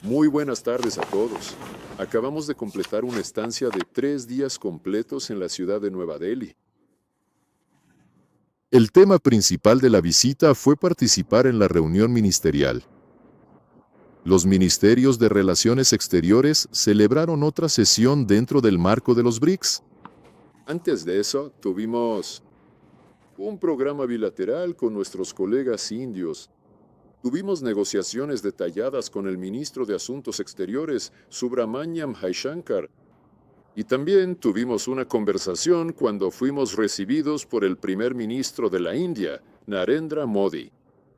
Muy buenas tardes a todos. Acabamos de completar una estancia de 3 días completos en la ciudad de Nueva Delhi. El tema principal de la visita fue participar en la reunión ministerial. Los ministerios de Relaciones Exteriores celebraron otra sesión dentro del marco de los BRICS. Antes de eso, tuvimos un programa bilateral con nuestros colegas indios. Tuvimos negociaciones detalladas con el ministro de Asuntos Exteriores, Subramanyam Jaishankar. Y también tuvimos una conversación cuando fuimos recibidos por el primer ministro de la India, Narendra Modi.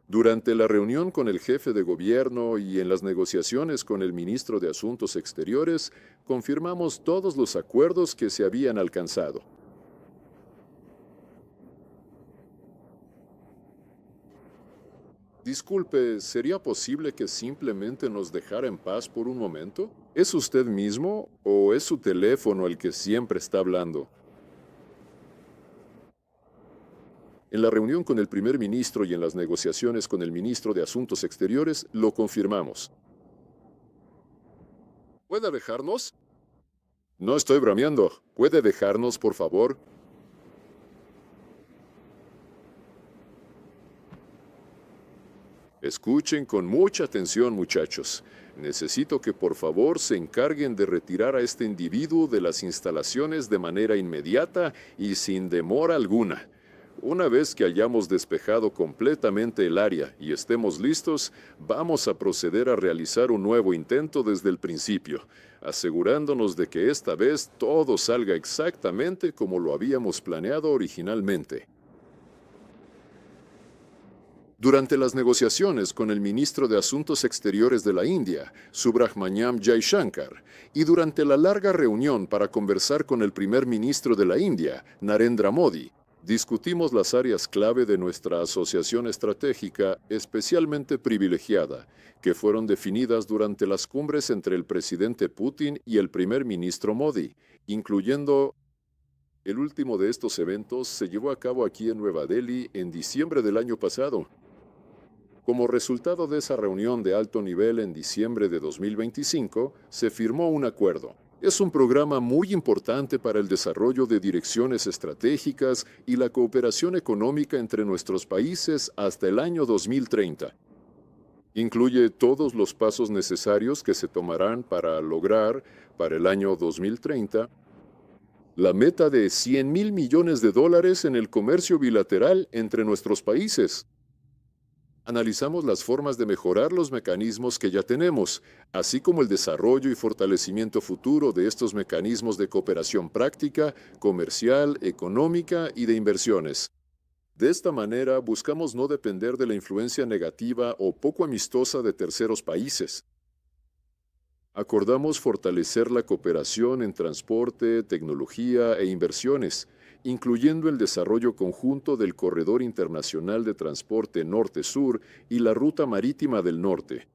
Durante la reunión con el jefe de gobierno y en las negociaciones con el ministro de Asuntos Exteriores, confirmamos todos los acuerdos que se habían alcanzado. Disculpe, ¿sería posible que simplemente nos dejara en paz por un momento? ¿Es usted mismo o es su teléfono el que siempre está hablando? En la reunión con el primer ministro y en las negociaciones con el ministro de Asuntos Exteriores, lo confirmamos. ¿Puede dejarnos? No estoy bromeando. ¿Puede dejarnos, por favor? Escuchen con mucha atención, muchachos. Necesito que por favor se encarguen de retirar a este individuo de las instalaciones de manera inmediata y sin demora alguna. Una vez que hayamos despejado completamente el área y estemos listos, vamos a proceder a realizar un nuevo intento desde el principio, asegurándonos de que esta vez todo salga exactamente como lo habíamos planeado originalmente. Durante las negociaciones con el ministro de Asuntos Exteriores de la India, Subrahmanyam Jaishankar, y durante la larga reunión para conversar con el primer ministro de la India, Narendra Modi, discutimos las áreas clave de nuestra asociación estratégica especialmente privilegiada, que fueron definidas durante las cumbres entre el presidente Putin y el primer ministro Modi, incluyendo. El último de estos eventos se llevó a cabo aquí en Nueva Delhi en diciembre del año pasado. Como resultado de esa reunión de alto nivel en diciembre de 2025, se firmó un acuerdo. Es un programa muy importante para el desarrollo de direcciones estratégicas y la cooperación económica entre nuestros países hasta el año 2030. Incluye todos los pasos necesarios que se tomarán para lograr, para el año 2030, la meta de $100,000 millones en el comercio bilateral entre nuestros países. Analizamos las formas de mejorar los mecanismos que ya tenemos, así como el desarrollo y fortalecimiento futuro de estos mecanismos de cooperación práctica, comercial, económica y de inversiones. De esta manera, buscamos no depender de la influencia negativa o poco amistosa de terceros países. Acordamos fortalecer la cooperación en transporte, tecnología e inversiones, incluyendo el desarrollo conjunto del Corredor Internacional de Transporte Norte-Sur y la Ruta Marítima del Norte.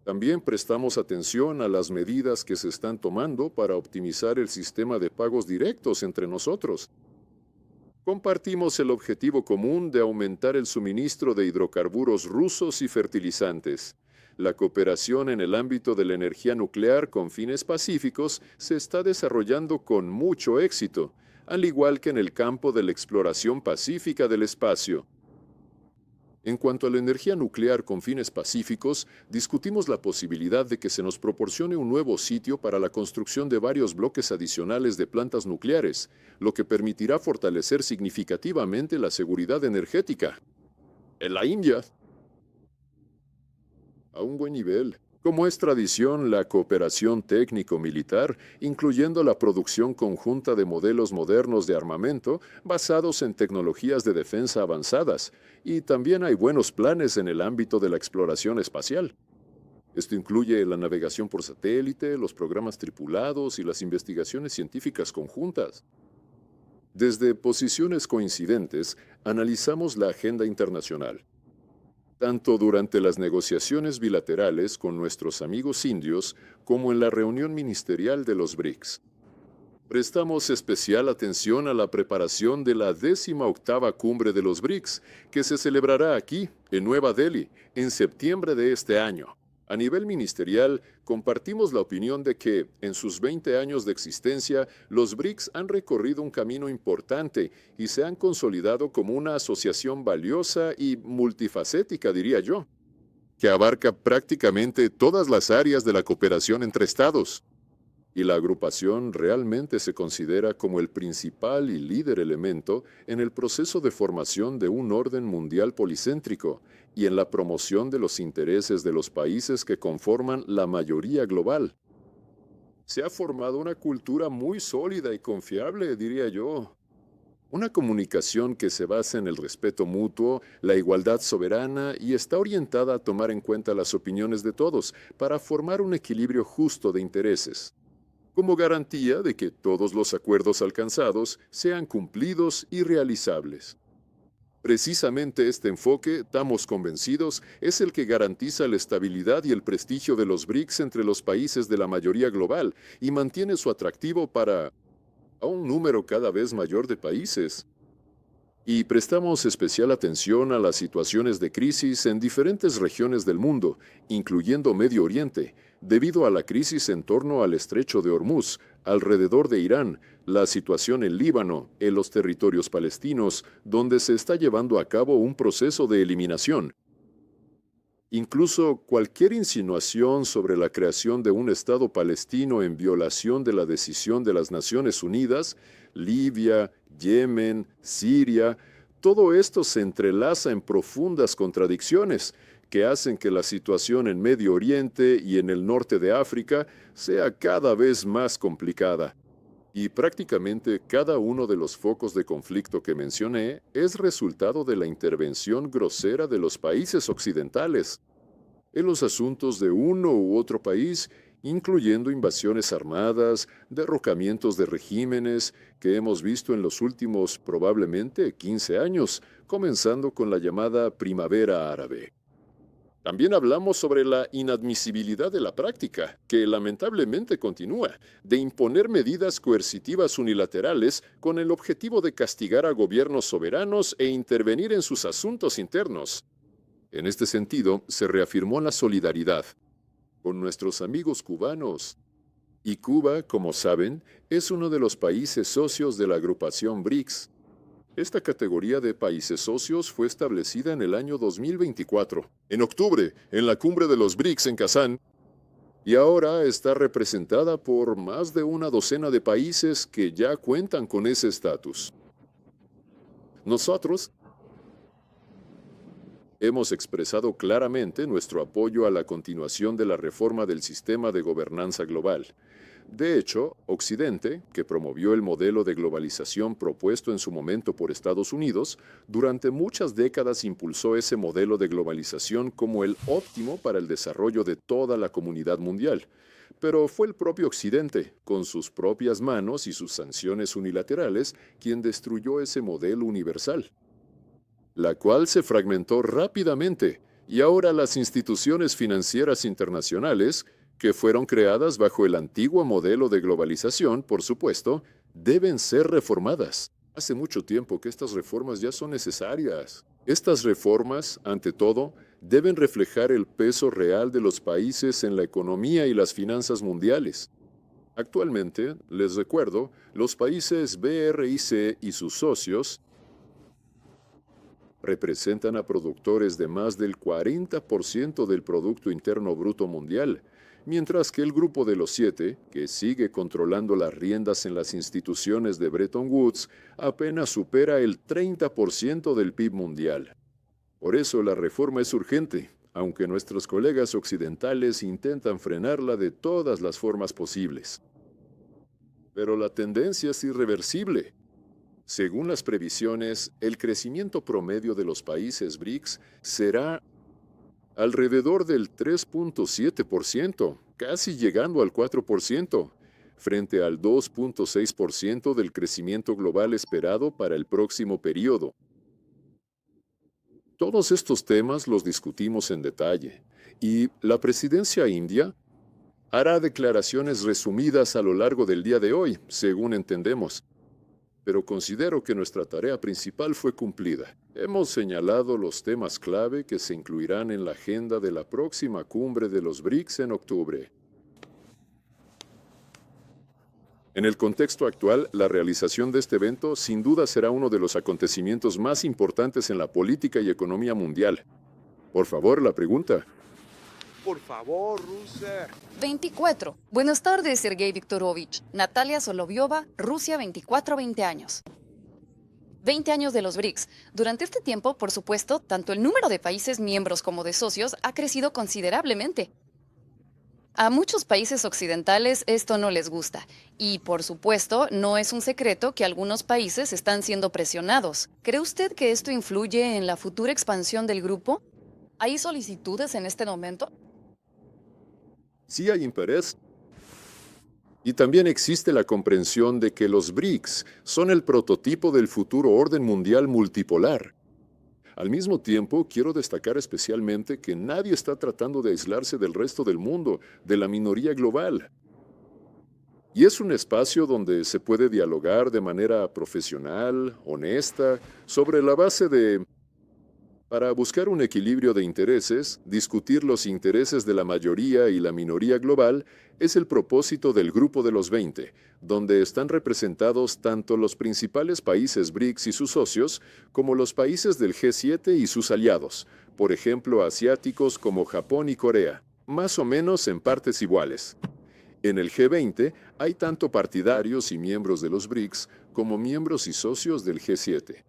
También prestamos atención a las medidas que se están tomando para optimizar el sistema de pagos directos entre nosotros. Compartimos el objetivo común de aumentar el suministro de hidrocarburos rusos y fertilizantes. La cooperación en el ámbito de la energía nuclear con fines pacíficos se está desarrollando con mucho éxito, al igual que en el campo de la exploración pacífica del espacio. En cuanto a la energía nuclear con fines pacíficos, discutimos la posibilidad de que se nos proporcione un nuevo sitio para la construcción de varios bloques adicionales de plantas nucleares, lo que permitirá fortalecer significativamente la seguridad energética. En la India, a un buen nivel. Como es tradición, la cooperación técnico-militar, incluyendo la producción conjunta de modelos modernos de armamento basados en tecnologías de defensa avanzadas, y también hay buenos planes en el ámbito de la exploración espacial. Esto incluye la navegación por satélite, los programas tripulados y las investigaciones científicas conjuntas. Desde posiciones coincidentes, analizamos la agenda internacional. Tanto durante las negociaciones bilaterales con nuestros amigos indios como en la reunión ministerial de los BRICS. Prestamos especial atención a la preparación de la 18ª cumbre de los BRICS, que se celebrará aquí, en Nueva Delhi, en septiembre de este año. A nivel ministerial, compartimos la opinión de que, en sus 20 años de existencia, los BRICS han recorrido un camino importante y se han consolidado como una asociación valiosa y multifacética, diría yo, que abarca prácticamente todas las áreas de la cooperación entre estados. Y la agrupación realmente se considera como el principal y líder elemento en el proceso de formación de un orden mundial policéntrico y en la promoción de los intereses de los países que conforman la mayoría global. Se ha formado una cultura muy sólida y confiable, diría yo. Una comunicación que se basa en el respeto mutuo, la igualdad soberana y está orientada a tomar en cuenta las opiniones de todos para formar un equilibrio justo de intereses, como garantía de que todos los acuerdos alcanzados sean cumplidos y realizables. Precisamente este enfoque, estamos convencidos, es el que garantiza la estabilidad y el prestigio de los BRICS entre los países de la mayoría global y mantiene su atractivo para a un número cada vez mayor de países. Y prestamos especial atención a las situaciones de crisis en diferentes regiones del mundo, incluyendo Medio Oriente, debido a la crisis en torno al estrecho de Hormuz, alrededor de Irán, la situación en Líbano, en los territorios palestinos, donde se está llevando a cabo un proceso de eliminación. Incluso cualquier insinuación sobre la creación de un Estado palestino en violación de la decisión de las Naciones Unidas, Libia, Yemen, Siria, todo esto se entrelaza en profundas contradicciones que hacen que la situación en Medio Oriente y en el norte de África sea cada vez más complicada. Y prácticamente cada uno de los focos de conflicto que mencioné es resultado de la intervención grosera de los países occidentales en los asuntos de uno u otro país, incluyendo invasiones armadas, derrocamientos de regímenes que hemos visto en los últimos probablemente 15 años, comenzando con la llamada Primavera Árabe. También hablamos sobre la inadmisibilidad de la práctica, que lamentablemente continúa, de imponer medidas coercitivas unilaterales con el objetivo de castigar a gobiernos soberanos e intervenir en sus asuntos internos. En este sentido, se reafirmó la solidaridad con nuestros amigos cubanos. Y Cuba, como saben, es uno de los países socios de la agrupación BRICS. Esta categoría de países socios fue establecida en el año 2024, en octubre, en la cumbre de los BRICS en Kazán, y ahora está representada por más de una docena de países que ya cuentan con ese estatus. Nosotros hemos expresado claramente nuestro apoyo a la continuación de la reforma del sistema de gobernanza global. De hecho, Occidente, que promovió el modelo de globalización propuesto en su momento por Estados Unidos, durante muchas décadas impulsó ese modelo de globalización como el óptimo para el desarrollo de toda la comunidad mundial. Pero fue el propio Occidente, con sus propias manos y sus sanciones unilaterales, quien destruyó ese modelo universal, la cual se fragmentó rápidamente, y ahora las instituciones financieras internacionales, que fueron creadas bajo el antiguo modelo de globalización, por supuesto, deben ser reformadas. Hace mucho tiempo que estas reformas ya son necesarias. Estas reformas, ante todo, deben reflejar el peso real de los países en la economía y las finanzas mundiales. Actualmente, les recuerdo, los países BRIC y sus socios representan a productores de más del 40% del Producto Interno Bruto Mundial, mientras que el Grupo de los Siete, que sigue controlando las riendas en las instituciones de Bretton Woods, apenas supera el 30% del PIB mundial. Por eso la reforma es urgente, aunque nuestros colegas occidentales intentan frenarla de todas las formas posibles. Pero la tendencia es irreversible. Según las previsiones, el crecimiento promedio de los países BRICS será alrededor del 3.7%, casi llegando al 4%, frente al 2.6% del crecimiento global esperado para el próximo periodo. Todos estos temas los discutimos en detalle, y la presidencia india hará declaraciones resumidas a lo largo del día de hoy, según entendemos. pero considero que nuestra tarea principal fue cumplida. Hemos señalado los temas clave que se incluirán en la agenda de la próxima cumbre de los BRICS en octubre. En el contexto actual, la realización de este evento sin duda será uno de los acontecimientos más importantes en la política y economía mundial. Por favor, la pregunta. Por favor, Rusia. 24. Buenas tardes, Sergei Viktorovich. Natalia Solovyova, Rusia, 24, 20 años. 20 años de los BRICS. Durante este tiempo, por supuesto, tanto el número de países miembros como de socios ha crecido considerablemente. A muchos países occidentales esto no les gusta. Y, por supuesto, no es un secreto que algunos países están siendo presionados. ¿Cree usted que esto influye en la futura expansión del grupo? ¿Hay solicitudes en este momento? Sí hay interés. Y también existe la comprensión de que los BRICS son el prototipo del futuro orden mundial multipolar. Al mismo tiempo, quiero destacar especialmente que nadie está tratando de aislarse del resto del mundo, de la minoría global. Y es un espacio donde se puede dialogar de manera profesional, honesta, sobre la base de... Para buscar un equilibrio de intereses, discutir los intereses de la mayoría y la minoría global es el propósito del Grupo de los 20, donde están representados tanto los principales países BRICS y sus socios, como los países del G7 y sus aliados, por ejemplo asiáticos como Japón y Corea, más o menos en partes iguales. En el G20 hay tanto partidarios y miembros de los BRICS como miembros y socios del G7.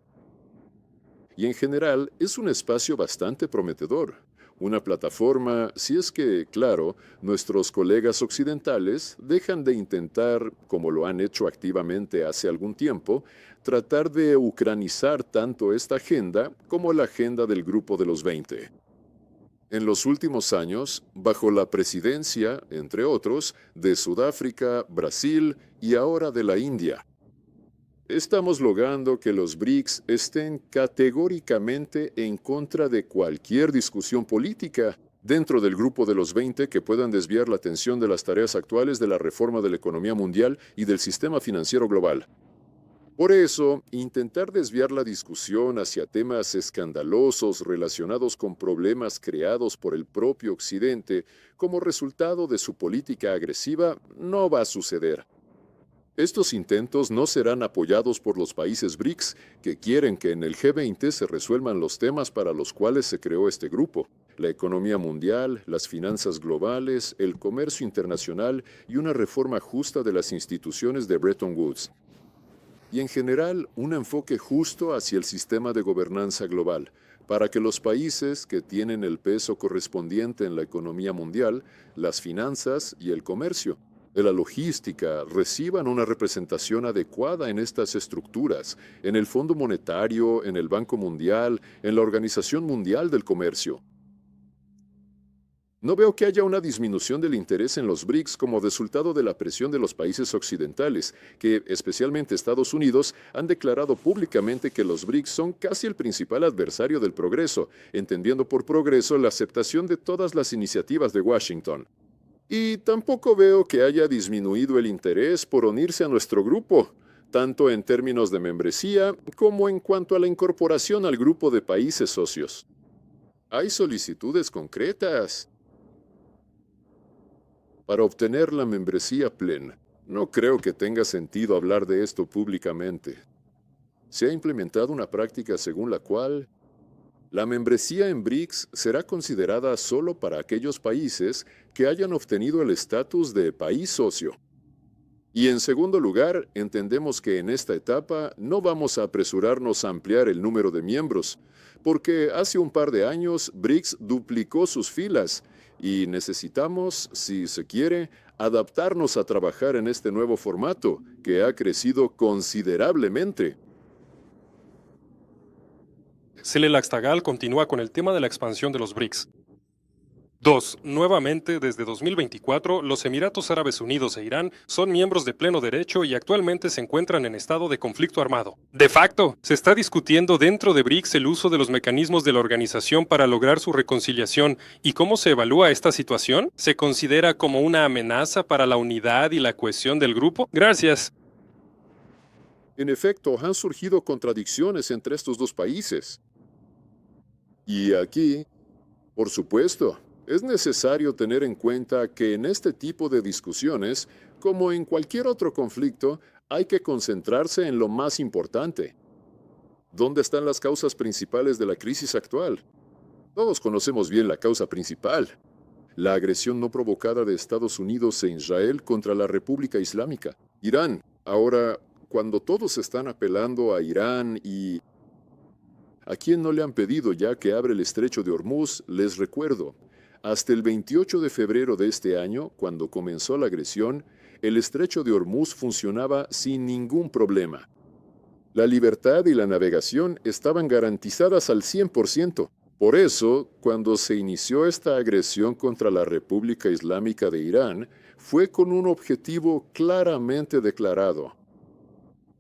Y en general es un espacio bastante prometedor, una plataforma si es que, claro, nuestros colegas occidentales dejan de intentar, como lo han hecho activamente hace algún tiempo, tratar de ucranizar tanto esta agenda como la agenda del Grupo de los 20. En los últimos años, bajo la presidencia, entre otros, de Sudáfrica, Brasil y ahora de la India, estamos logrando que los BRICS estén categóricamente en contra de cualquier discusión política dentro del Grupo de los 20 que puedan desviar la atención de las tareas actuales de la reforma de la economía mundial y del sistema financiero global. Por eso, intentar desviar la discusión hacia temas escandalosos relacionados con problemas creados por el propio Occidente como resultado de su política agresiva no va a suceder. Estos intentos no serán apoyados por los países BRICS, que quieren que en el G20 se resuelvan los temas para los cuales se creó este grupo: la economía mundial, las finanzas globales, el comercio internacional y una reforma justa de las instituciones de Bretton Woods. Y en general, un enfoque justo hacia el sistema de gobernanza global, para que los países que tienen el peso correspondiente en la economía mundial, las finanzas y el comercio, de la logística, reciban una representación adecuada en estas estructuras, en el Fondo Monetario, en el Banco Mundial, en la Organización Mundial del Comercio. No veo que haya una disminución del interés en los BRICS como resultado de la presión de los países occidentales, que, especialmente Estados Unidos, han declarado públicamente que los BRICS son casi el principal adversario del progreso, entendiendo por progreso la aceptación de todas las iniciativas de Washington. Y tampoco veo que haya disminuido el interés por unirse a nuestro grupo, tanto en términos de membresía como en cuanto a la incorporación al grupo de países socios. Hay solicitudes concretas. Para obtener la membresía plena, no creo que tenga sentido hablar de esto públicamente. Se ha implementado una práctica según la cual la membresía en BRICS será considerada solo para aquellos países que hayan obtenido el estatus de país socio. Y en segundo lugar, entendemos que en esta etapa no vamos a apresurarnos a ampliar el número de miembros, porque hace un par de años BRICS duplicó sus filas y necesitamos, si se quiere, adaptarnos a trabajar en este nuevo formato, que ha crecido considerablemente. Cele Laxtagal continúa con el tema de la expansión de los BRICS. 2. Nuevamente, desde 2024, los Emiratos Árabes Unidos e Irán son miembros de pleno derecho y actualmente se encuentran en estado de conflicto armado. De facto, se está discutiendo dentro de BRICS el uso de los mecanismos de la organización para lograr su reconciliación. ¿Y cómo se evalúa esta situación? ¿Se considera como una amenaza para la unidad y la cohesión del grupo? Gracias. En efecto, han surgido contradicciones entre estos dos países. Y aquí, por supuesto, es necesario tener en cuenta que en este tipo de discusiones, como en cualquier otro conflicto, hay que concentrarse en lo más importante. ¿Dónde están las causas principales de la crisis actual? Todos conocemos bien la causa principal: la agresión no provocada de Estados Unidos e Israel contra la República Islámica, Irán. Ahora, cuando todos están apelando a Irán y... ¿A quién no le han pedido ya que abre el estrecho de Hormuz? Les recuerdo, hasta el 28 de febrero de este año, cuando comenzó la agresión, el estrecho de Hormuz funcionaba sin ningún problema. La libertad y la navegación estaban garantizadas al 100%. Por eso, cuando se inició esta agresión contra la República Islámica de Irán, fue con un objetivo claramente declarado.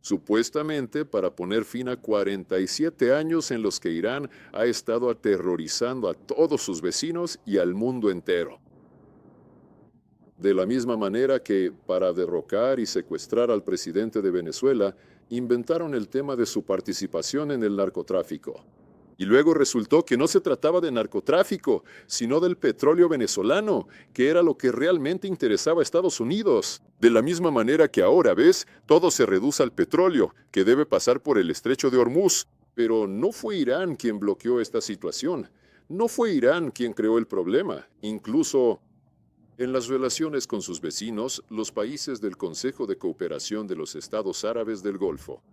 Supuestamente para poner fin a 47 años en los que Irán ha estado aterrorizando a todos sus vecinos y al mundo entero. De la misma manera que, para derrocar y secuestrar al presidente de Venezuela, inventaron el tema de su participación en el narcotráfico. Y luego resultó que no se trataba de narcotráfico, sino del petróleo venezolano, que era lo que realmente interesaba a Estados Unidos. De la misma manera que ahora, ¿ves? Todo se reduce al petróleo, que debe pasar por el estrecho de Hormuz. Pero no fue Irán quien bloqueó esta situación. No fue Irán quien creó el problema. Incluso en las relaciones con sus vecinos, los países del Consejo de Cooperación de los Estados Árabes del Golfo.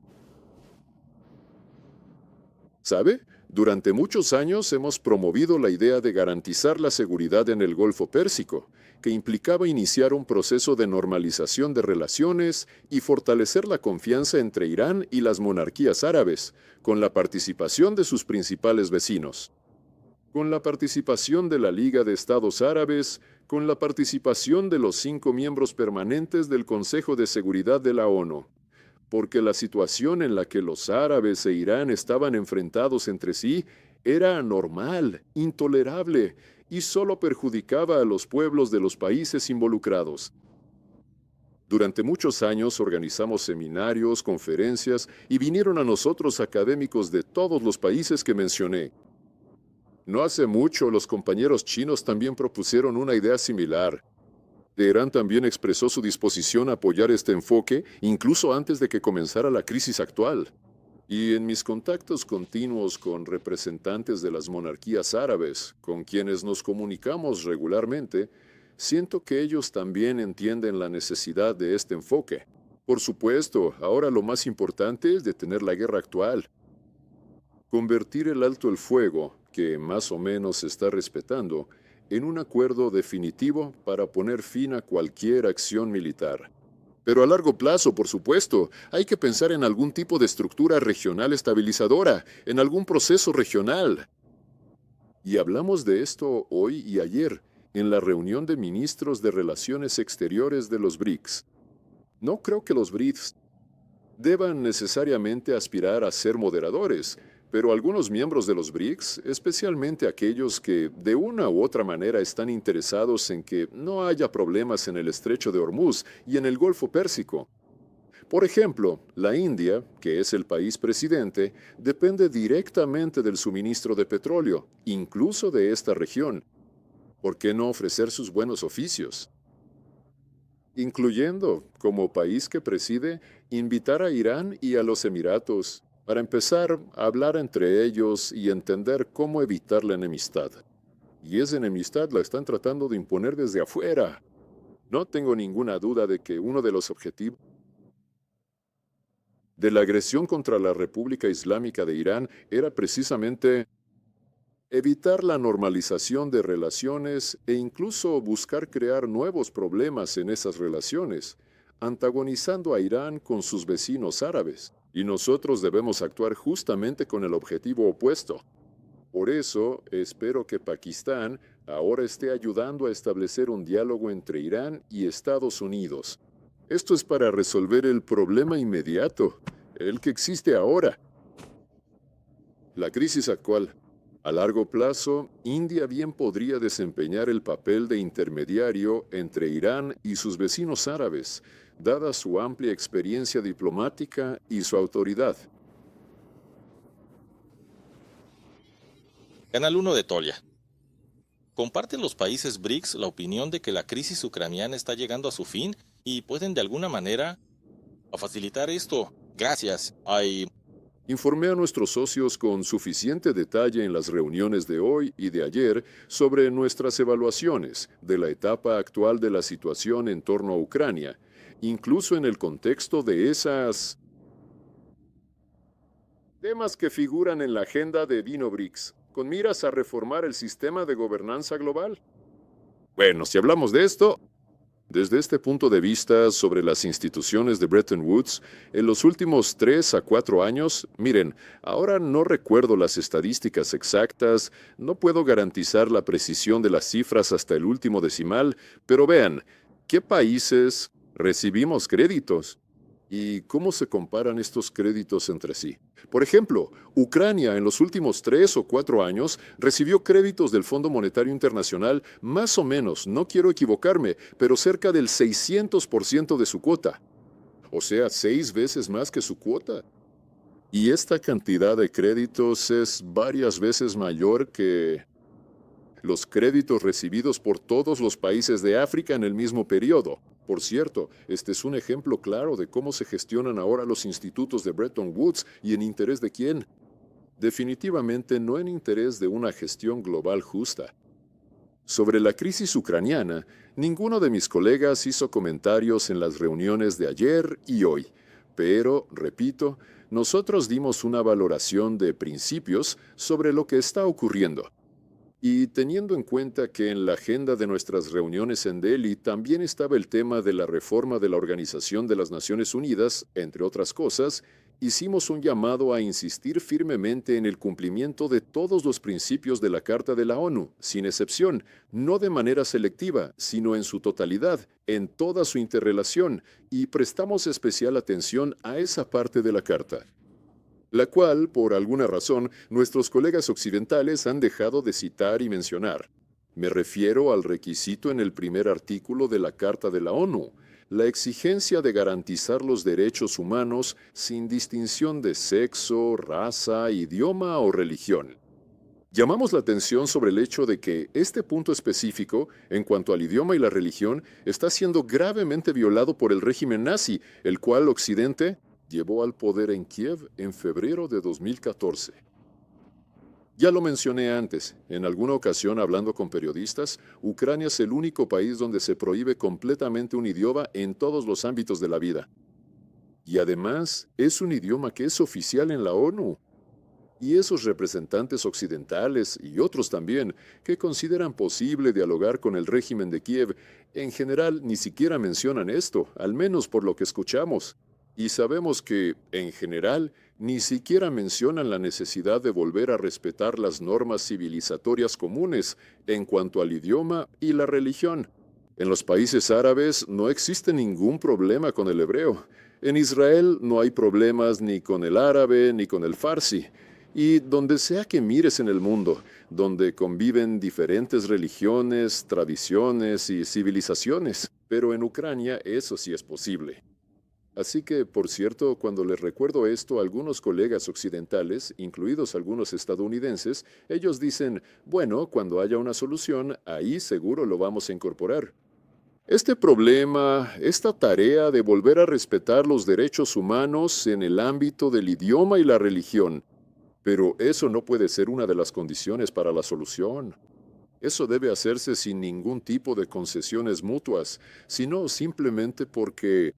¿Sabe? Durante muchos años hemos promovido la idea de garantizar la seguridad en el Golfo Pérsico, que implicaba iniciar un proceso de normalización de relaciones y fortalecer la confianza entre Irán y las monarquías árabes, con la participación de sus principales vecinos. Con la participación de la Liga de Estados Árabes, con la participación de los 5 miembros permanentes del Consejo de Seguridad de la ONU. Porque la situación en la que los árabes e Irán estaban enfrentados entre sí era anormal, intolerable, y solo perjudicaba a los pueblos de los países involucrados. Durante muchos años organizamos seminarios, conferencias, y vinieron a nosotros académicos de todos los países que mencioné. No hace mucho, los compañeros chinos también propusieron una idea similar. Teherán también expresó su disposición a apoyar este enfoque, incluso antes de que comenzara la crisis actual. Y en mis contactos continuos con representantes de las monarquías árabes, con quienes nos comunicamos regularmente, siento que ellos también entienden la necesidad de este enfoque. Por supuesto, ahora lo más importante es detener la guerra actual. Convertir el alto el fuego, que más o menos se está respetando, en un acuerdo definitivo para poner fin a cualquier acción militar. Pero a largo plazo, por supuesto, hay que pensar en algún tipo de estructura regional estabilizadora, en algún proceso regional. Y hablamos de esto hoy y ayer, en la reunión de ministros de Relaciones Exteriores de los BRICS. No creo que los BRICS deban necesariamente aspirar a ser moderadores, pero algunos miembros de los BRICS, especialmente aquellos que de una u otra manera están interesados en que no haya problemas en el estrecho de Hormuz y en el Golfo Pérsico. Por ejemplo, la India, que es el país presidente, depende directamente del suministro de petróleo, incluso de esta región. ¿Por qué no ofrecer sus buenos oficios? Incluyendo, como país que preside, invitar a Irán y a los Emiratos, para empezar a hablar entre ellos y entender cómo evitar la enemistad. Y esa enemistad la están tratando de imponer desde afuera. No tengo ninguna duda de que uno de los objetivos de la agresión contra la República Islámica de Irán era precisamente evitar la normalización de relaciones e incluso buscar crear nuevos problemas en esas relaciones, antagonizando a Irán con sus vecinos árabes. Y nosotros debemos actuar justamente con el objetivo opuesto. Por eso, espero que Pakistán ahora esté ayudando a establecer un diálogo entre Irán y Estados Unidos. Esto es para resolver el problema inmediato, el que existe ahora. La crisis actual. A largo plazo, India bien podría desempeñar el papel de intermediario entre Irán y sus vecinos árabes, dada su amplia experiencia diplomática y su autoridad. Canal 1 de Tolia. ¿Comparten los países BRICS la opinión de que la crisis ucraniana está llegando a su fin y pueden de alguna manera facilitar esto? Gracias. Informé a nuestros socios con suficiente detalle en las reuniones de hoy y de ayer sobre nuestras evaluaciones de la etapa actual de la situación en torno a Ucrania, incluso en el contexto de esas temas que figuran en la agenda de Vino BRICS, con miras a reformar el sistema de gobernanza global. Bueno, si hablamos de esto, desde este punto de vista sobre las instituciones de Bretton Woods, en los últimos 3 a 4 años, miren, ahora no recuerdo las estadísticas exactas, no puedo garantizar la precisión de las cifras hasta el último decimal, pero vean, ¿qué países recibimos créditos? ¿Y cómo se comparan estos créditos entre sí? Por ejemplo, Ucrania en los últimos 3 o 4 años recibió créditos del Fondo Monetario Internacional más o menos, no quiero equivocarme, pero cerca del 600% de su cuota. O sea, 6 veces más que su cuota. Y esta cantidad de créditos es varias veces mayor que los créditos recibidos por todos los países de África en el mismo periodo. Por cierto, este es un ejemplo claro de cómo se gestionan ahora los institutos de Bretton Woods y en interés de quién. Definitivamente no en interés de una gestión global justa. Sobre la crisis ucraniana, ninguno de mis colegas hizo comentarios en las reuniones de ayer y hoy, pero, repito, nosotros dimos una valoración de principios sobre lo que está ocurriendo. Y teniendo en cuenta que en la agenda de nuestras reuniones en Delhi también estaba el tema de la reforma de la Organización de las Naciones Unidas, entre otras cosas, hicimos un llamado a insistir firmemente en el cumplimiento de todos los principios de la Carta de la ONU, sin excepción, no de manera selectiva, sino en su totalidad, en toda su interrelación, y prestamos especial atención a esa parte de la Carta, la cual, por alguna razón, nuestros colegas occidentales han dejado de citar y mencionar. Me refiero al requisito en el primer artículo de la Carta de la ONU, la exigencia de garantizar los derechos humanos sin distinción de sexo, raza, idioma o religión. Llamamos la atención sobre el hecho de que este punto específico, en cuanto al idioma y la religión, está siendo gravemente violado por el régimen nazi, el cual Occidente llevó al poder en Kiev en febrero de 2014. Ya lo mencioné antes, en alguna ocasión hablando con periodistas, Ucrania es el único país donde se prohíbe completamente un idioma en todos los ámbitos de la vida. Y además, es un idioma que es oficial en la ONU. Y esos representantes occidentales, y otros también, que consideran posible dialogar con el régimen de Kiev, en general ni siquiera mencionan esto, al menos por lo que escuchamos. Y sabemos que, en general, ni siquiera mencionan la necesidad de volver a respetar las normas civilizatorias comunes en cuanto al idioma y la religión. En los países árabes no existe ningún problema con el hebreo. En Israel no hay problemas ni con el árabe ni con el farsi. Y donde sea que mires en el mundo, donde conviven diferentes religiones, tradiciones y civilizaciones, pero en Ucrania eso sí es posible. Así que, por cierto, cuando les recuerdo esto a algunos colegas occidentales, incluidos algunos estadounidenses, ellos dicen, bueno, cuando haya una solución, ahí seguro lo vamos a incorporar. Este problema, esta tarea de volver a respetar los derechos humanos en el ámbito del idioma y la religión, pero eso no puede ser una de las condiciones para la solución. Eso debe hacerse sin ningún tipo de concesiones mutuas, sino simplemente porque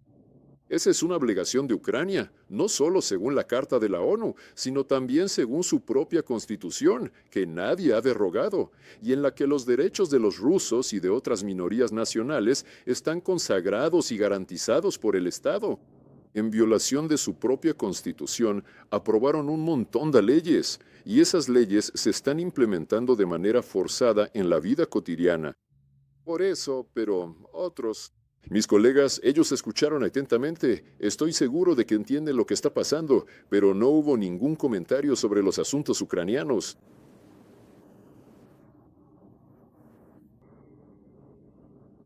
esa es una obligación de Ucrania, no solo según la Carta de la ONU, sino también según su propia Constitución, que nadie ha derogado, y en la que los derechos de los rusos y de otras minorías nacionales están consagrados y garantizados por el Estado. En violación de su propia Constitución, aprobaron un montón de leyes, y esas leyes se están implementando de manera forzada en la vida cotidiana. Por eso, pero otros... Mis colegas, ellos escucharon atentamente. Estoy seguro de que entienden lo que está pasando, pero no hubo ningún comentario sobre los asuntos ucranianos.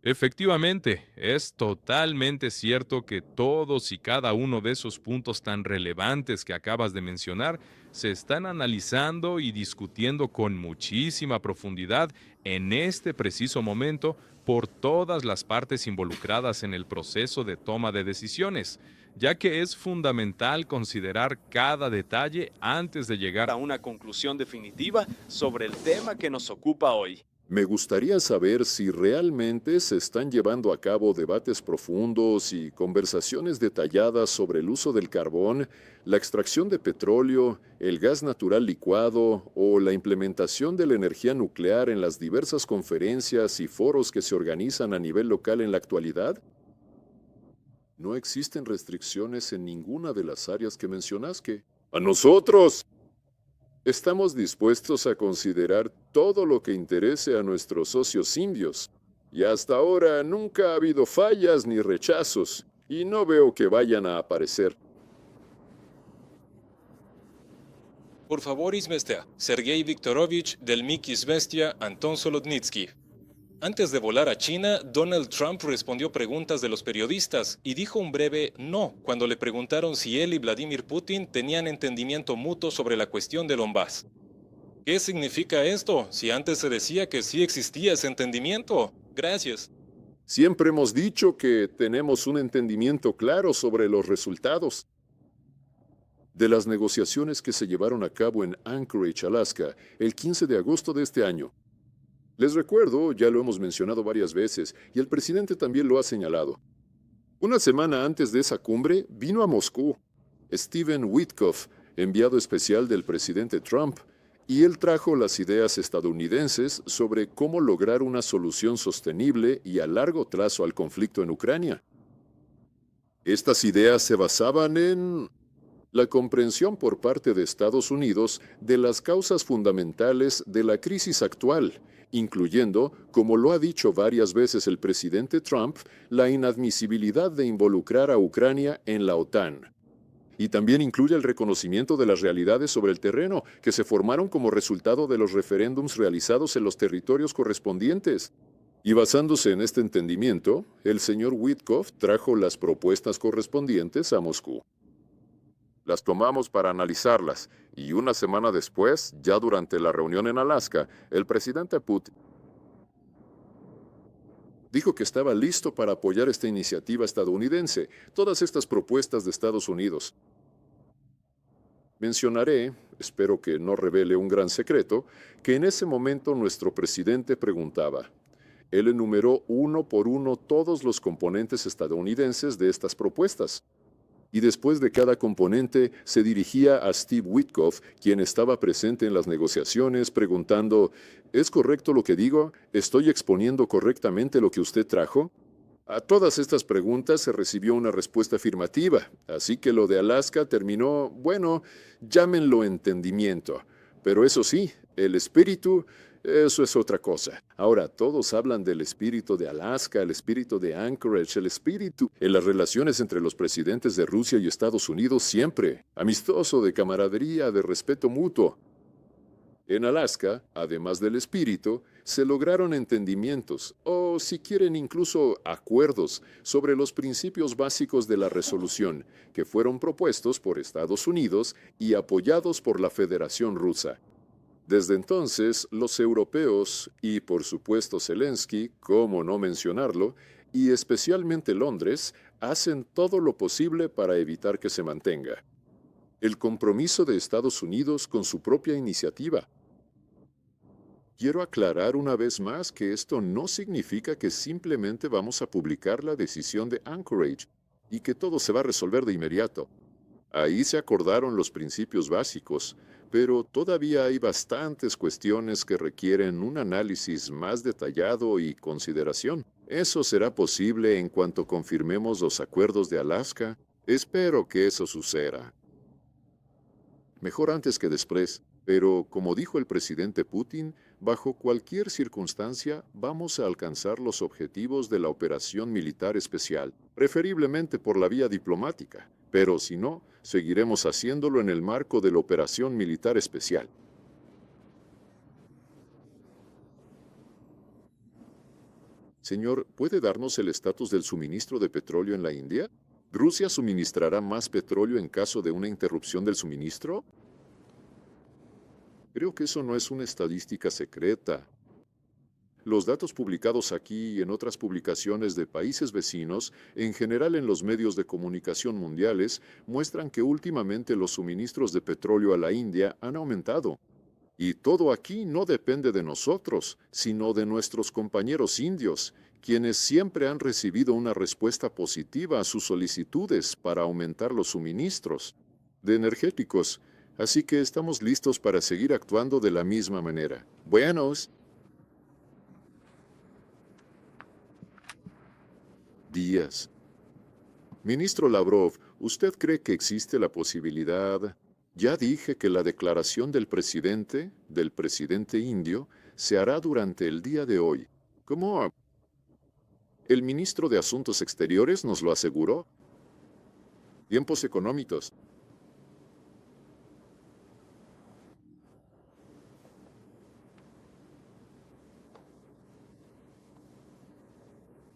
Efectivamente, es totalmente cierto que todos y cada uno de esos puntos tan relevantes que acabas de mencionar se están analizando y discutiendo con muchísima profundidad en este preciso momento por todas las partes involucradas en el proceso de toma de decisiones, ya que es fundamental considerar cada detalle antes de llegar A una conclusión definitiva sobre el tema que nos ocupa hoy. Me gustaría saber si realmente se están llevando a cabo debates profundos y conversaciones detalladas sobre el uso del carbón, la extracción de petróleo, el gas natural licuado o la implementación de la energía nuclear en las diversas conferencias y foros que se organizan a nivel local en la actualidad. No existen restricciones en ninguna de las áreas que mencionaste. ¡A nosotros! Estamos dispuestos a considerar todo lo que interese a nuestros socios indios. Y hasta ahora nunca ha habido fallas ni rechazos, y no veo que vayan a aparecer. Por favor, Izvestia, Sergei Viktorovich del MIG Izvestia, Anton Solodnitsky. Antes de volar a China, Donald Trump respondió preguntas de los periodistas y dijo un breve no cuando le preguntaron si él y Vladimir Putin tenían entendimiento mutuo sobre la cuestión del Donbass. ¿Qué significa esto si antes se decía que sí existía ese entendimiento? Gracias. Siempre hemos dicho que tenemos un entendimiento claro sobre los resultados de las negociaciones que se llevaron a cabo en Anchorage, Alaska, el 15 de agosto de este año. Les recuerdo, ya lo hemos mencionado varias veces, y el presidente también lo ha señalado. Una semana antes de esa cumbre, vino a Moscú Stephen Witkoff, enviado especial del presidente Trump, y él trajo las ideas estadounidenses sobre cómo lograr una solución sostenible y a largo plazo al conflicto en Ucrania. Estas ideas se basaban en la comprensión por parte de Estados Unidos de las causas fundamentales de la crisis actual, incluyendo, como lo ha dicho varias veces el presidente Trump, la inadmisibilidad de involucrar a Ucrania en la OTAN. Y también incluye el reconocimiento de las realidades sobre el terreno que se formaron como resultado de los referéndums realizados en los territorios correspondientes. Y basándose en este entendimiento, el señor Witkoff trajo las propuestas correspondientes a Moscú. Las tomamos para analizarlas, y una semana después, ya durante la reunión en Alaska, el presidente Putin dijo que estaba listo para apoyar esta iniciativa estadounidense, todas estas propuestas de Estados Unidos. Mencionaré, espero que no revele un gran secreto, que en ese momento nuestro presidente preguntaba. Él enumeró uno por uno todos los componentes estadounidenses de estas propuestas. Y después de cada componente se dirigía a Steve Witkoff, quien estaba presente en las negociaciones, preguntando, ¿es correcto lo que digo? ¿Estoy exponiendo correctamente lo que usted trajo? A todas estas preguntas se recibió una respuesta afirmativa, así que lo de Alaska terminó, bueno, llámenlo entendimiento. Pero eso sí, el espíritu, eso es otra cosa. Ahora, todos hablan del espíritu de Alaska, el espíritu de Anchorage, el espíritu en las relaciones entre los presidentes de Rusia y Estados Unidos siempre, amistoso, de camaradería, de respeto mutuo. En Alaska, además del espíritu, se lograron entendimientos, o si quieren incluso acuerdos, sobre los principios básicos de la resolución, que fueron propuestos por Estados Unidos y apoyados por la Federación Rusa. Desde entonces, los europeos, y por supuesto Zelensky, cómo no mencionarlo, y especialmente Londres, hacen todo lo posible para evitar que se mantenga. El compromiso de Estados Unidos con su propia iniciativa. Quiero aclarar una vez más que esto no significa que simplemente vamos a publicar la decisión de Anchorage y que todo se va a resolver de inmediato. Ahí se acordaron los principios básicos, pero todavía hay bastantes cuestiones que requieren un análisis más detallado y consideración. Eso será posible en cuanto confirmemos los acuerdos de Alaska. Espero que eso suceda. Mejor antes que después, pero como dijo el presidente Putin, bajo cualquier circunstancia vamos a alcanzar los objetivos de la operación militar especial, preferiblemente por la vía diplomática, pero si no, seguiremos haciéndolo en el marco de la operación militar especial. Señor, ¿puede darnos el estatus del suministro de petróleo en la India? ¿Rusia suministrará más petróleo en caso de una interrupción del suministro? Creo que eso no es una estadística secreta. Los datos publicados aquí y en otras publicaciones de países vecinos, en general en los medios de comunicación mundiales, muestran que últimamente los suministros de petróleo a la India han aumentado. Y todo aquí no depende de nosotros, sino de nuestros compañeros indios, quienes siempre han recibido una respuesta positiva a sus solicitudes para aumentar los suministros de energéticos. Así que estamos listos para seguir actuando de la misma manera. Buenos días. Ministro Lavrov, ¿usted cree que existe la posibilidad? Ya dije que la declaración del presidente indio, se hará durante el día de hoy. ¿Cómo? El ministro de Asuntos Exteriores nos lo aseguró. Tiempos económicos.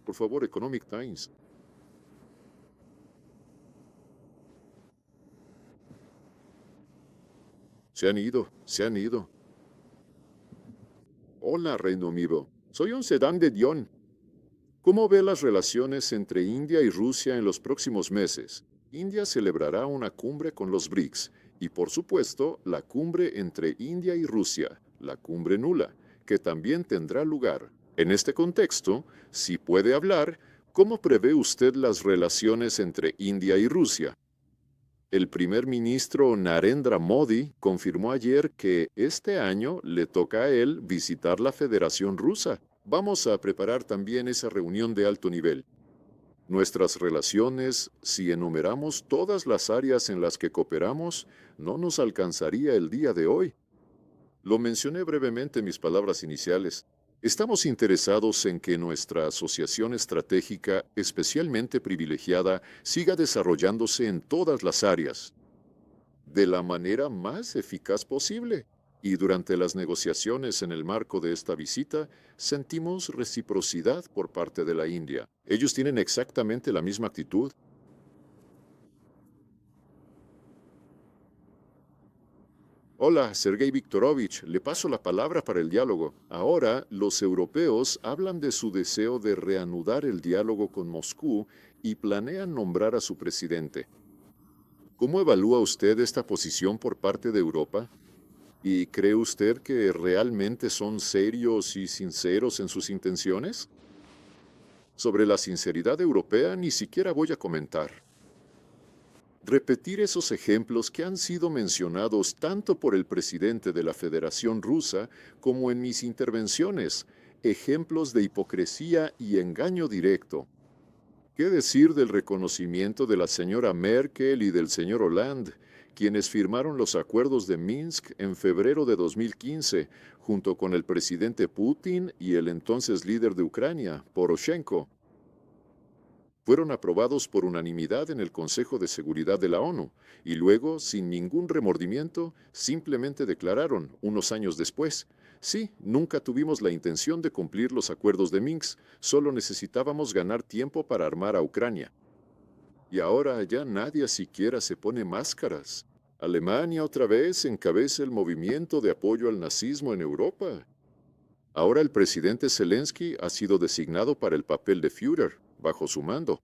Por favor, Economic Times. Se han ido. Hola, Reino Mivo. Soy un sedán de Dion. ¿Cómo ve las relaciones entre India y Rusia en los próximos meses? India celebrará una cumbre con los BRICS y, por supuesto, la cumbre entre India y Rusia, la cumbre nula, que también tendrá lugar. En este contexto, si puede hablar, ¿cómo prevé usted las relaciones entre India y Rusia? El primer ministro Narendra Modi confirmó ayer que este año le toca a él visitar la Federación Rusa. Vamos a preparar también esa reunión de alto nivel. Nuestras relaciones, si enumeramos todas las áreas en las que cooperamos, no nos alcanzaría el día de hoy. Lo mencioné brevemente en mis palabras iniciales. Estamos interesados en que nuestra asociación estratégica, especialmente privilegiada, siga desarrollándose en todas las áreas, de la manera más eficaz posible. Y durante las negociaciones en el marco de esta visita, sentimos reciprocidad por parte de la India. Ellos tienen exactamente la misma actitud. Hola, Sergei Viktorovich, le paso la palabra para el diálogo. Ahora, los europeos hablan de su deseo de reanudar el diálogo con Moscú y planean nombrar a su presidente. ¿Cómo evalúa usted esta posición por parte de Europa? ¿Y cree usted que realmente son serios y sinceros en sus intenciones? Sobre la sinceridad europea ni siquiera voy a comentar. Repetir esos ejemplos que han sido mencionados tanto por el presidente de la Federación Rusa como en mis intervenciones, ejemplos de hipocresía y engaño directo. ¿Qué decir del reconocimiento de la señora Merkel y del señor Hollande, quienes firmaron los acuerdos de Minsk en febrero de 2015, junto con el presidente Putin y el entonces líder de Ucrania, Poroshenko? Fueron aprobados por unanimidad en el Consejo de Seguridad de la ONU y luego, sin ningún remordimiento, simplemente declararon, unos años después, sí, nunca tuvimos la intención de cumplir los acuerdos de Minsk, solo necesitábamos ganar tiempo para armar a Ucrania. Y ahora ya nadie siquiera se pone máscaras. Alemania otra vez encabeza el movimiento de apoyo al nazismo en Europa. Ahora el presidente Zelensky ha sido designado para el papel de Führer, bajo su mando.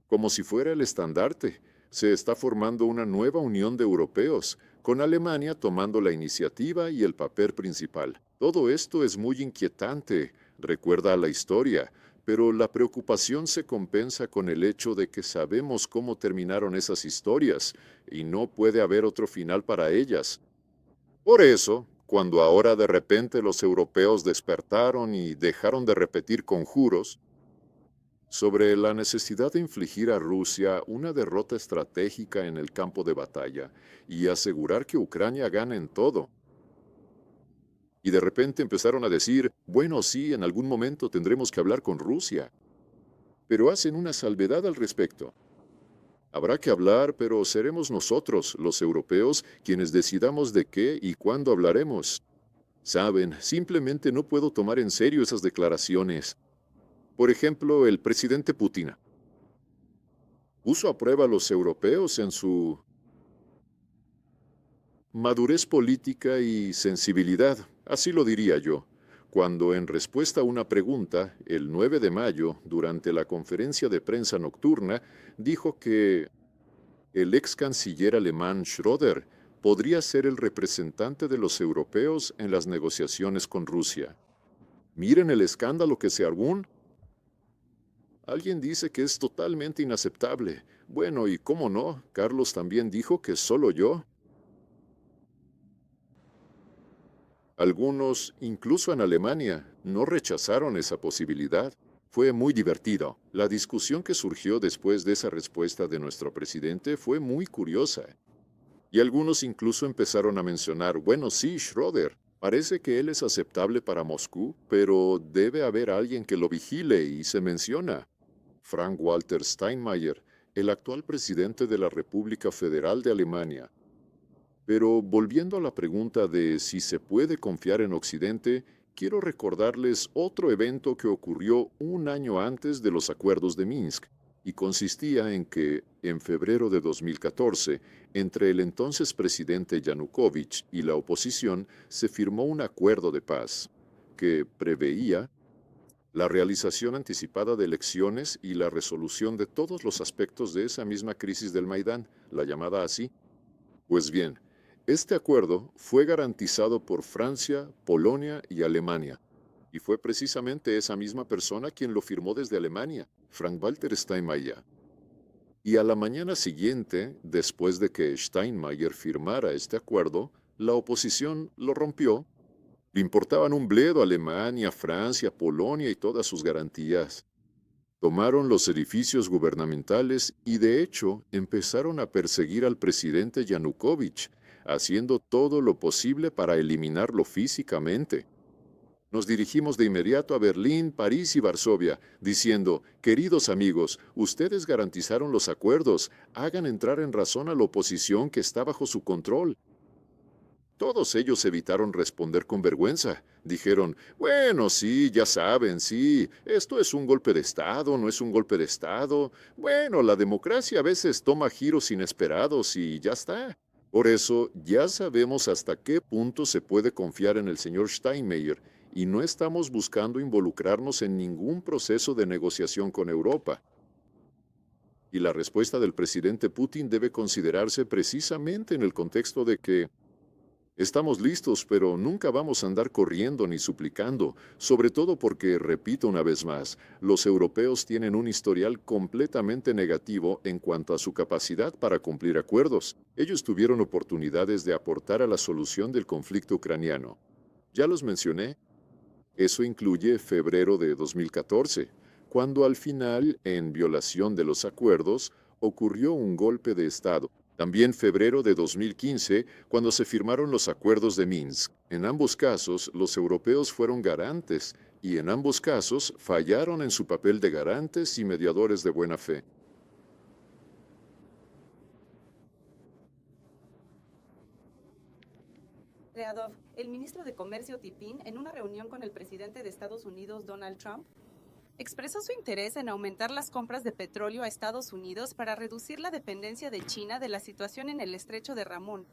Como si fuera el estandarte, se está formando una nueva unión de europeos, con Alemania tomando la iniciativa y el papel principal. Todo esto es muy inquietante, recuerda a la historia, pero la preocupación se compensa con el hecho de que sabemos cómo terminaron esas historias y no puede haber otro final para ellas. Por eso, cuando ahora de repente los europeos despertaron y dejaron de repetir conjuros sobre la necesidad de infligir a Rusia una derrota estratégica en el campo de batalla y asegurar que Ucrania gane en todo. Y de repente empezaron a decir, bueno, sí, en algún momento tendremos que hablar con Rusia. Pero hacen una salvedad al respecto. Habrá que hablar, pero seremos nosotros, los europeos, quienes decidamos de qué y cuándo hablaremos. Saben, simplemente no puedo tomar en serio esas declaraciones. Por ejemplo, el presidente Putin puso a prueba a los europeos en su madurez política y sensibilidad, así lo diría yo, cuando en respuesta a una pregunta, el 9 de mayo, durante la conferencia de prensa nocturna, dijo que el ex canciller alemán Schröder podría ser el representante de los europeos en las negociaciones con Rusia. Miren el escándalo que se armó. Alguien dice que es totalmente inaceptable. Bueno, y cómo no, Carlos también dijo que solo yo. Algunos, incluso en Alemania, no rechazaron esa posibilidad. Fue muy divertido. La discusión que surgió después de esa respuesta de nuestro presidente fue muy curiosa. Y algunos incluso empezaron a mencionar, bueno, sí, Schröder, parece que él es aceptable para Moscú, pero debe haber alguien que lo vigile y se menciona Frank-Walter Steinmeier, el actual presidente de la República Federal de Alemania. Pero volviendo a la pregunta de si se puede confiar en Occidente, quiero recordarles otro evento que ocurrió un año antes de los acuerdos de Minsk, y consistía en que, en febrero de 2014, entre el entonces presidente Yanukovych y la oposición, se firmó un acuerdo de paz, que preveía la realización anticipada de elecciones y la resolución de todos los aspectos de esa misma crisis del Maidán, la llamada así. Pues bien, este acuerdo fue garantizado por Francia, Polonia y Alemania, y fue precisamente esa misma persona quien lo firmó desde Alemania, Frank-Walter Steinmeier. Y a la mañana siguiente, después de que Steinmeier firmara este acuerdo, la oposición lo rompió. Le importaban un bledo a Alemania, Francia, Polonia y todas sus garantías. Tomaron los edificios gubernamentales y de hecho empezaron a perseguir al presidente Yanukovych, haciendo todo lo posible para eliminarlo físicamente. Nos dirigimos de inmediato a Berlín, París y Varsovia, diciendo, queridos amigos, ustedes garantizaron los acuerdos, hagan entrar en razón a la oposición que está bajo su control. Todos ellos evitaron responder con vergüenza. Dijeron, bueno, sí, ya saben, sí, esto es un golpe de Estado, no es un golpe de Estado. Bueno, la democracia a veces toma giros inesperados y ya está. Por eso, ya sabemos hasta qué punto se puede confiar en el señor Steinmeier y no estamos buscando involucrarnos en ningún proceso de negociación con Europa. Y la respuesta del presidente Putin debe considerarse precisamente en el contexto de que estamos listos, pero nunca vamos a andar corriendo ni suplicando, sobre todo porque, repito una vez más, los europeos tienen un historial completamente negativo en cuanto a su capacidad para cumplir acuerdos. Ellos tuvieron oportunidades de aportar a la solución del conflicto ucraniano. Ya los mencioné. Eso incluye febrero de 2014, cuando al final, en violación de los acuerdos, ocurrió un golpe de Estado. También febrero de 2015, cuando se firmaron los acuerdos de Minsk. En ambos casos, los europeos fueron garantes y en ambos casos fallaron en su papel de garantes y mediadores de buena fe. Leadov, el ministro de Comercio Tipin, en una reunión con el presidente de Estados Unidos, Donald Trump, expresó su interés en aumentar las compras de petróleo a Estados Unidos para reducir la dependencia de China de la situación en el estrecho de Ramón.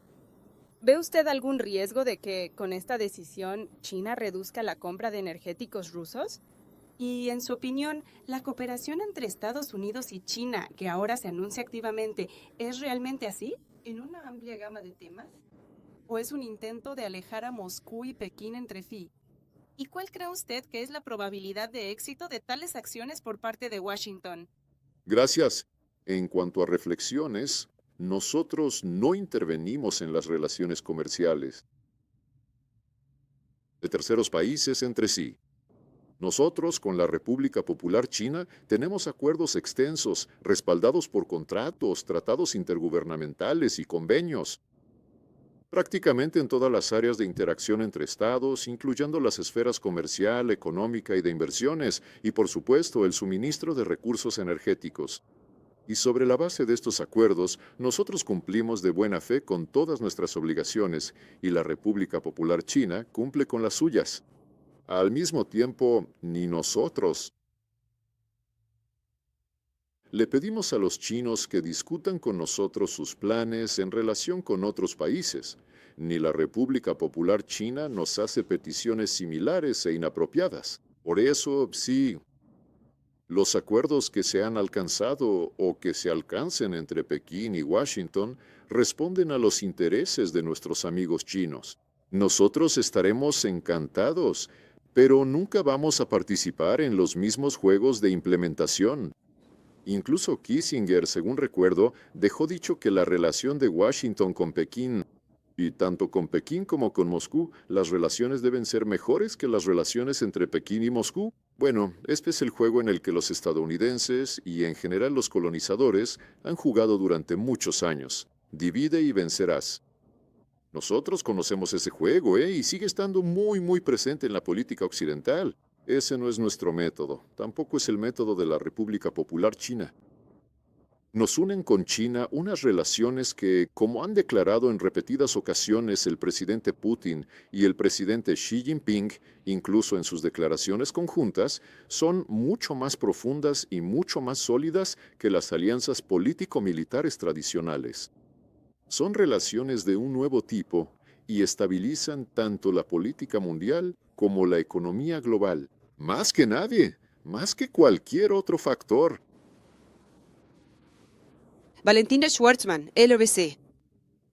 ¿Ve usted algún riesgo de que, con esta decisión, China reduzca la compra de energéticos rusos? Y, en su opinión, ¿la cooperación entre Estados Unidos y China, que ahora se anuncia activamente, es realmente así, en una amplia gama de temas? ¿O es un intento de alejar a Moscú y Pekín entre sí? ¿Y cuál cree usted que es la probabilidad de éxito de tales acciones por parte de Washington? Gracias. En cuanto a reflexiones, nosotros no intervenimos en las relaciones comerciales de terceros países entre sí. Nosotros, con la República Popular China, tenemos acuerdos extensos, respaldados por contratos, tratados intergubernamentales y convenios. Prácticamente en todas las áreas de interacción entre estados, incluyendo las esferas comercial, económica y de inversiones, y por supuesto el suministro de recursos energéticos. Y sobre la base de estos acuerdos, nosotros cumplimos de buena fe con todas nuestras obligaciones, y la República Popular China cumple con las suyas. Al mismo tiempo, ni nosotros Le pedimos a los chinos que discutan con nosotros sus planes en relación con otros países. Ni la República Popular China nos hace peticiones similares e inapropiadas. Por eso, sí, los acuerdos que se han alcanzado o que se alcancen entre Pekín y Washington responden a los intereses de nuestros amigos chinos. Nosotros estaremos encantados, pero nunca vamos a participar en los mismos juegos de implementación. Incluso Kissinger, según recuerdo, dejó dicho que la relación de Washington con Pekín, y tanto con Pekín como con Moscú, las relaciones deben ser mejores que las relaciones entre Pekín y Moscú. Bueno, este es el juego en el que los estadounidenses y en general los colonizadores han jugado durante muchos años. Divide y vencerás. Nosotros conocemos ese juego, y sigue estando muy presente en la política occidental. Ese no es nuestro método, tampoco es el método de la República Popular China. Nos unen con China unas relaciones que, como han declarado en repetidas ocasiones el presidente Putin y el presidente Xi Jinping, incluso en sus declaraciones conjuntas, son mucho más profundas y mucho más sólidas que las alianzas político-militares tradicionales. Son relaciones de un nuevo tipo y estabilizan tanto la política mundial como la economía global. Más que nadie, más que cualquier otro factor. Valentina Schwartzman, LBC.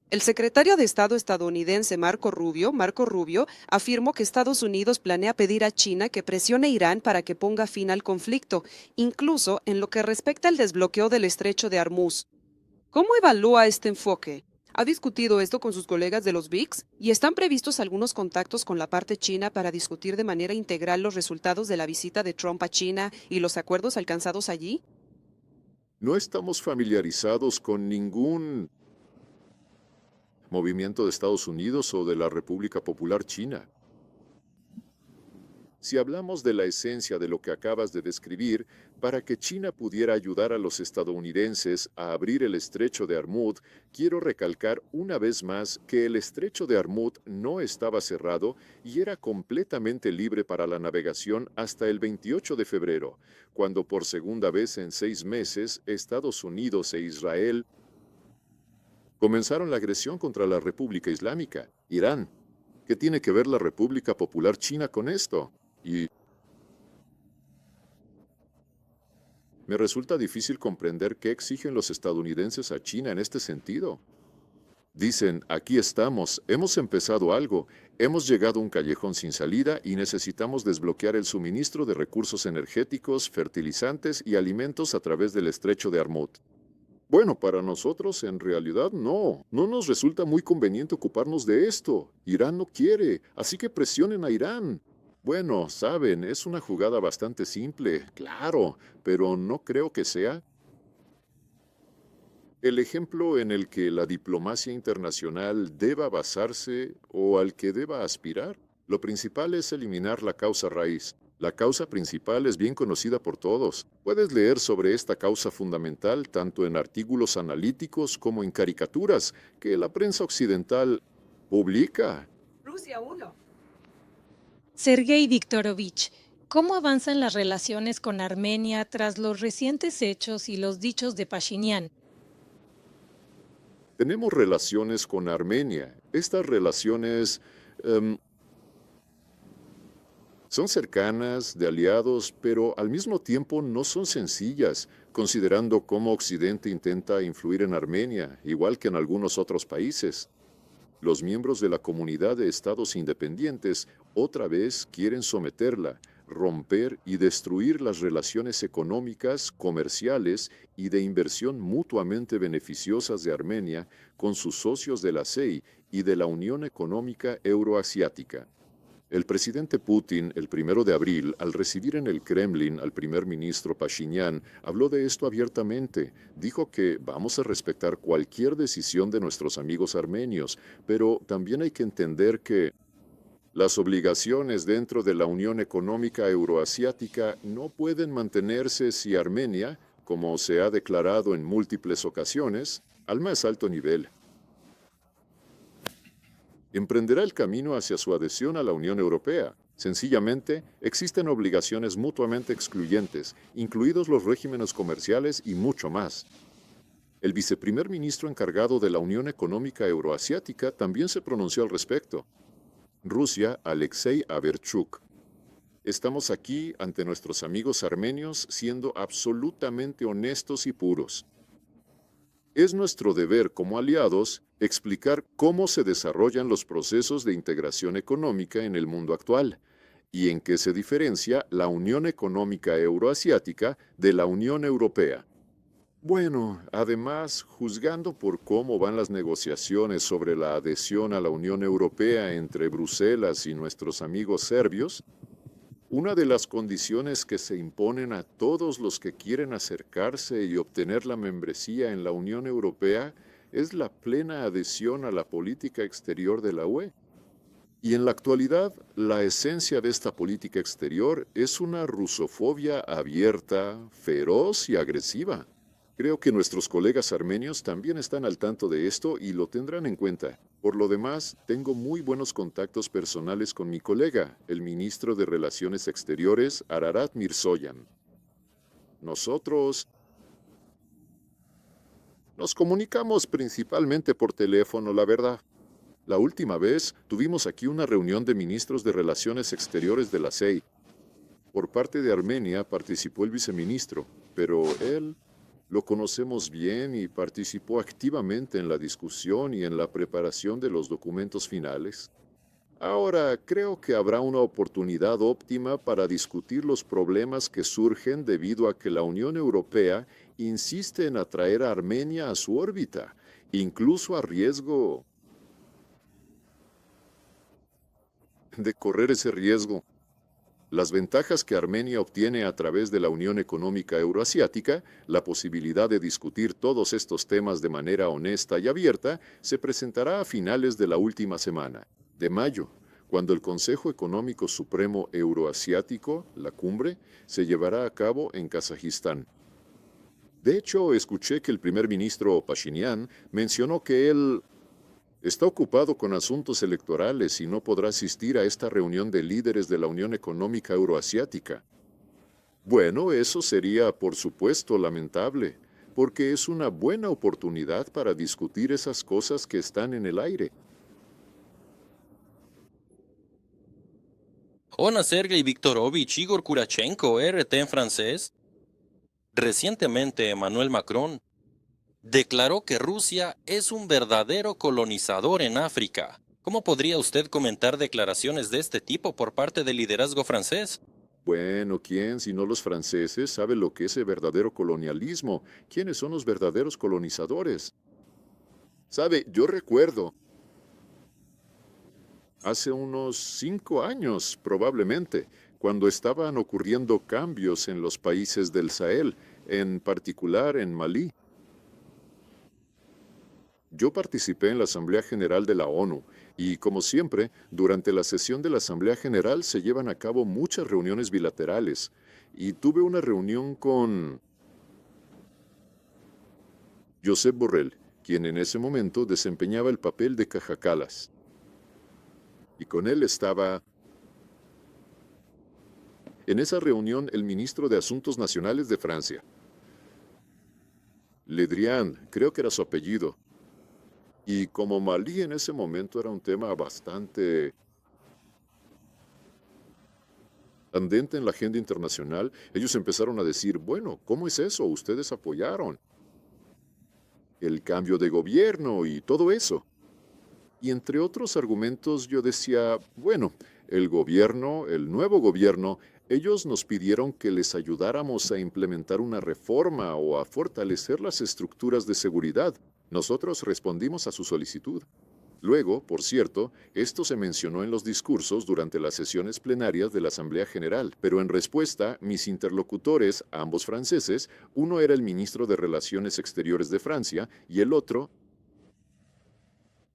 El secretario de Estado estadounidense Marco Rubio afirmó que Estados Unidos planea pedir a China que presione a Irán para que ponga fin al conflicto, incluso en lo que respecta al desbloqueo del estrecho de Hormuz. ¿Cómo evalúa este enfoque? ¿Ha discutido esto con sus colegas de los BRICS? ¿Y están previstos algunos contactos con la parte china para discutir de manera integral los resultados de la visita de Trump a China y los acuerdos alcanzados allí? No estamos familiarizados con ningún movimiento de Estados Unidos o de la República Popular China. Si hablamos de la esencia de lo que acabas de describir, para que China pudiera ayudar a los estadounidenses a abrir el estrecho de Hormuz, quiero recalcar una vez más que el estrecho de Hormuz no estaba cerrado y era completamente libre para la navegación hasta el 28 de febrero, cuando por segunda vez en 6 meses Estados Unidos e Israel comenzaron la agresión contra la República Islámica, Irán. ¿Qué tiene que ver la República Popular China con esto? Y me resulta difícil comprender qué exigen los estadounidenses a China en este sentido. Dicen, aquí estamos, hemos empezado algo, hemos llegado a un callejón sin salida y necesitamos desbloquear el suministro de recursos energéticos, fertilizantes y alimentos a través del estrecho de Hormuz. Bueno, para nosotros en realidad no nos resulta muy conveniente ocuparnos de esto. Irán no quiere, así que presionen a Irán. Bueno, saben, es una jugada bastante simple, claro, pero no creo que sea el ejemplo en el que la diplomacia internacional deba basarse o al que deba aspirar. Lo principal es eliminar la causa raíz. La causa principal es bien conocida por todos. Puedes leer sobre esta causa fundamental tanto en artículos analíticos como en caricaturas que la prensa occidental publica. Rusia 1. Sergei Viktorovich, ¿cómo avanzan las relaciones con Armenia tras los recientes hechos y los dichos de Pashinyan? Tenemos relaciones con Armenia. Estas relaciones son cercanas, de aliados, pero al mismo tiempo no son sencillas, considerando cómo Occidente intenta influir en Armenia, igual que en algunos otros países. Los miembros de la comunidad de estados independientes otra vez quieren someterla, romper y destruir las relaciones económicas, comerciales y de inversión mutuamente beneficiosas de Armenia con sus socios de la CEI y de la Unión Económica Euroasiática. El presidente Putin, el 1 de abril, al recibir en el Kremlin al primer ministro Pashinyan, habló de esto abiertamente. Dijo que vamos a respetar cualquier decisión de nuestros amigos armenios, pero también hay que entender que las obligaciones dentro de la Unión Económica Euroasiática no pueden mantenerse si Armenia, como se ha declarado en múltiples ocasiones, al más alto nivel, emprenderá el camino hacia su adhesión a la Unión Europea. Sencillamente, existen obligaciones mutuamente excluyentes, incluidos los regímenes comerciales y mucho más. El viceprimer ministro encargado de la Unión Económica Euroasiática también se pronunció al respecto. Rusia, Alexei Averchuk. Estamos aquí ante nuestros amigos armenios siendo absolutamente honestos y puros. Es nuestro deber como aliados explicar cómo se desarrollan los procesos de integración económica en el mundo actual y en qué se diferencia la Unión Económica Euroasiática de la Unión Europea. Bueno, además, juzgando por cómo van las negociaciones sobre la adhesión a la Unión Europea entre Bruselas y nuestros amigos serbios, una de las condiciones que se imponen a todos los que quieren acercarse y obtener la membresía en la Unión Europea es la plena adhesión a la política exterior de la UE. Y en la actualidad, la esencia de esta política exterior es una rusofobia abierta, feroz y agresiva. Creo que nuestros colegas armenios también están al tanto de esto y lo tendrán en cuenta. Por lo demás, tengo muy buenos contactos personales con mi colega, el ministro de Relaciones Exteriores, Ararat Mirzoyan. Nosotros nos comunicamos principalmente por teléfono, la verdad. La última vez tuvimos aquí una reunión de ministros de Relaciones Exteriores de la CEI. Por parte de Armenia participó el viceministro, pero él lo conocemos bien y participó activamente en la discusión y en la preparación de los documentos finales. Ahora creo que habrá una oportunidad óptima para discutir los problemas que surgen debido a que la Unión Europea insiste en atraer a Armenia a su órbita, incluso a riesgo de correr ese riesgo. Las ventajas que Armenia obtiene a través de la Unión Económica Euroasiática, la posibilidad de discutir todos estos temas de manera honesta y abierta, se presentará a finales de la última semana, de mayo, cuando el Consejo Económico Supremo Euroasiático, la cumbre, se llevará a cabo en Kazajistán. De hecho, escuché que el primer ministro Pashinyan mencionó que él está ocupado con asuntos electorales y no podrá asistir a esta reunión de líderes de la Unión Económica Euroasiática. Bueno, eso sería, por supuesto, lamentable, porque es una buena oportunidad para discutir esas cosas que están en el aire. Hola, Sergei Viktorovich, Igor Kurachenko, RT en francés. Recientemente, Emmanuel Macron declaró que Rusia es un verdadero colonizador en África. ¿Cómo podría usted comentar declaraciones de este tipo por parte del liderazgo francés? Bueno, ¿quién, si no los franceses, sabe lo que es el verdadero colonialismo? ¿Quiénes son los verdaderos colonizadores? Sabe, yo recuerdo, hace unos 5 años, probablemente, cuando estaban ocurriendo cambios en los países del Sahel, en particular en Malí. Yo participé en la Asamblea General de la ONU y, como siempre, durante la sesión de la Asamblea General se llevan a cabo muchas reuniones bilaterales y tuve una reunión con Josep Borrell, quien en ese momento desempeñaba el papel de Cajacalas. Y con él estaba en esa reunión el ministro de Asuntos Nacionales de Francia. Le Drian, creo que era su apellido. Y como Malí en ese momento era un tema bastante candente en la agenda internacional, ellos empezaron a decir, bueno, ¿cómo es eso? Ustedes apoyaron el cambio de gobierno y todo eso. Y entre otros argumentos yo decía, bueno, el gobierno, el nuevo gobierno, ellos nos pidieron que les ayudáramos a implementar una reforma o a fortalecer las estructuras de seguridad. Nosotros respondimos a su solicitud. Luego, por cierto, esto se mencionó en los discursos durante las sesiones plenarias de la Asamblea General, pero en respuesta, mis interlocutores, ambos franceses, uno era el ministro de Relaciones Exteriores de Francia y el otro,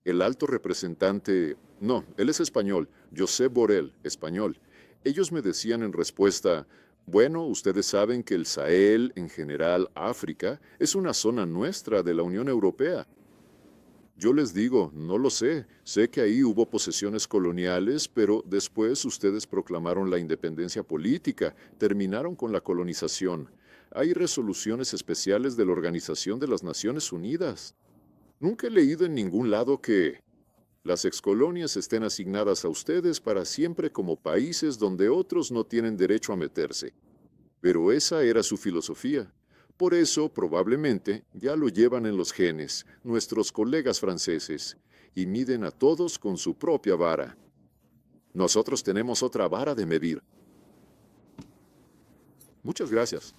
el alto representante, no, él es español, Josep Borrell, español. Ellos me decían en respuesta, bueno, ustedes saben que el Sahel, en general África, es una zona nuestra de la Unión Europea. Yo les digo, no lo sé. Sé que ahí hubo posesiones coloniales, pero después ustedes proclamaron la independencia política, terminaron con la colonización. Hay resoluciones especiales de la Organización de las Naciones Unidas. Nunca he leído en ningún lado que las excolonias estén asignadas a ustedes para siempre como países donde otros no tienen derecho a meterse. Pero esa era su filosofía. Por eso, probablemente, ya lo llevan en los genes, nuestros colegas franceses, y miden a todos con su propia vara. Nosotros tenemos otra vara de medir. Muchas gracias.